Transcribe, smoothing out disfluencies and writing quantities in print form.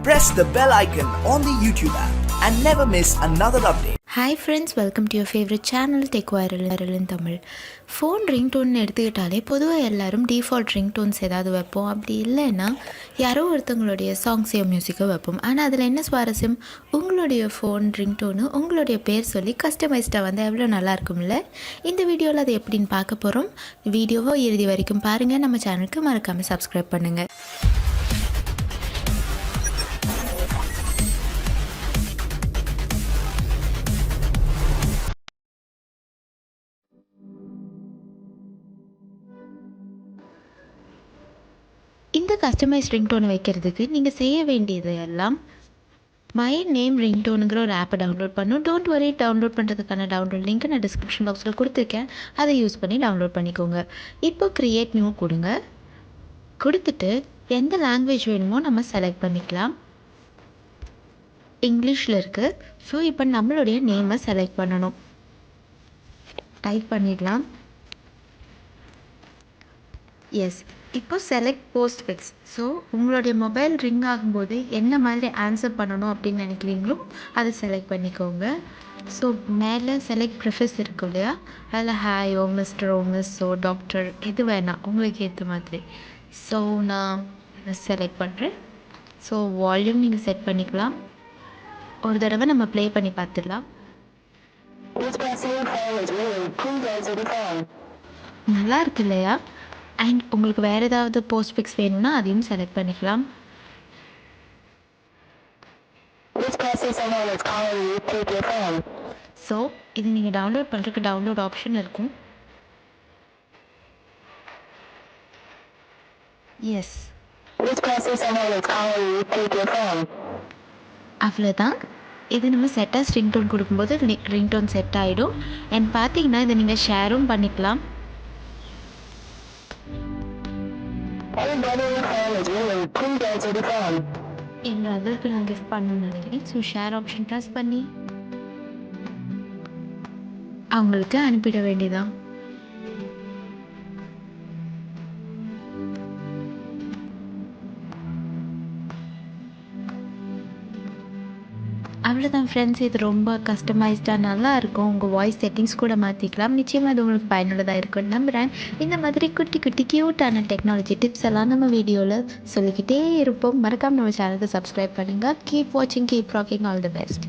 Press the bell icon on the YouTube app and never miss another update. Hi friends, welcome to your favorite channel Tech Viral in Tamil. Phone ringtone எடுத்துக்கிட்டாலே பொதுவாக எல்லோரும் default ringtones ஏதாவது வைப்போம். அப்படி இல்லைன்னா யாரோ ஒருத்தவங்களுடைய சாங்ஸையோ மியூசிக்கோ வைப்போம். ஆனால் அதில் என்ன சுவாரஸ்யம், உங்களுடைய ஃபோன் ரிங்டோனு உங்களுடைய பேர் சொல்லி கஸ்டமைஸ்டாக வந்து எவ்வளோ நல்லா இருக்கும்ல. இந்த வீடியோவில் அது எப்படின்னு பார்க்க போகிறோம். வீடியோவை இறுதி வரைக்கும் பாருங்கள். நம்ம சேனலுக்கு மறக்காமல் சப்ஸ்கிரைப் பண்ணுங்கள். இந்த கஸ்டமைஸ் ரிங்டோனை வைக்கிறதுக்கு நீங்கள் செய்ய வேண்டியது எல்லாம் மை நேம் ரிங்டோனுங்கிற ஒரு ஆப்பை டவுன்லோட் பண்ணணும். டோன்ட் வரி, டவுன்லோட் பண்ணுறதுக்கான டவுன்லோட் லிங்க் நான் டிஸ்கிரிப்ஷன் பாக்ஸில் கொடுத்துருக்கேன். அதை யூஸ் பண்ணி டவுன்லோட் பண்ணிக்கோங்க. இப்போ க்ரியேட் நியூ கொடுத்துட்டு எந்த லாங்குவேஜ் வேணுமோ நம்ம செலக்ட் பண்ணிக்கலாம். இங்கிலீஷில் இருக்குது. ஸோ இப்போ நம்மளுடைய நேமை செலக்ட் பண்ணணும். டைப் பண்ணிடலாம். எஸ், இப்போ செலக்ட் போஸ்ட் ஃபிக்ஸ். ஸோ உங்களுடைய மொபைல் ரிங் ஆகும்போது என்ன மாதிரி ஆன்சர் பண்ணணும் அப்படின்னு நினைக்கிறீங்களோ அதை செலக்ட் பண்ணிக்கோங்க. ஸோ மேலே செலக்ட் ப்ரிஃபர்ஸ் இருக்கும் இல்லையா, அதில் ஹாய், மிஸ்டர், மிஸ், டாக்டர், எது வேணாம் உங்களுக்கு ஏற்ற மாதிரி. ஸோ நான் செலக்ட் பண்ணுறேன். ஸோ வால்யூம் நீங்கள் செட் பண்ணிக்கலாம். ஒரு தடவை நம்ம ப்ளே பண்ணி பார்த்துடலாம். நல்லா இருக்கு இல்லையா? அண்ட் உங்களுக்கு வேறு ஏதாவது போஸ்ட் ஃபிக்ஸ் வேணும்னா அதையும் செலக்ட் பண்ணிக்கலாம். ஸோ இது நீங்கள் டவுன்லோட் பண்ணுறதுக்கு டவுன்லோட் ஆப்ஷன் இருக்கும். எஸ், அவ்வளோதான். இது நம்ம செட்டாக ரிங்டோன் கொடுக்கும்போது ரிங்டோன் செட் ஆகிடும். அண்ட் பார்த்தீங்கன்னா இதை நீங்கள் ஷேரும் பண்ணிக்கலாம். என் அதற்கு நான் கிஃப்ட் பண்ணணும்னு நினைக்கிறேன். ஸோ ஷேர் ஆப்ஷன் ப்ரெஸ் பண்ணி அவங்களுக்கு அனுப்பிட வேண்டியதான். அவ்வளோதான் ஃப்ரெண்ட்ஸ். இது ரொம்ப கஸ்டமைஸ்டாக நல்லா இருக்கும். உங்கள் வாய்ஸ் செட்டிங்ஸ் கூட மாற்றிக்கலாம். நிச்சயமாக அது உங்களுக்கு பயனுள்ளதாக இருக்கும்னு நம்புகிறேன். இந்த மாதிரி குட்டி குட்டி க்யூட்டான டெக்னாலஜி டிப்ஸ் எல்லாம் நம்ம வீடியோவில் சொல்லிக்கிட்டே இருப்போம். மறக்காமல் நம்ம சேனலுக்கு சப்ஸ்கிரைப் பண்ணுங்கள். கீப் வாட்சிங், keep rocking. All the best.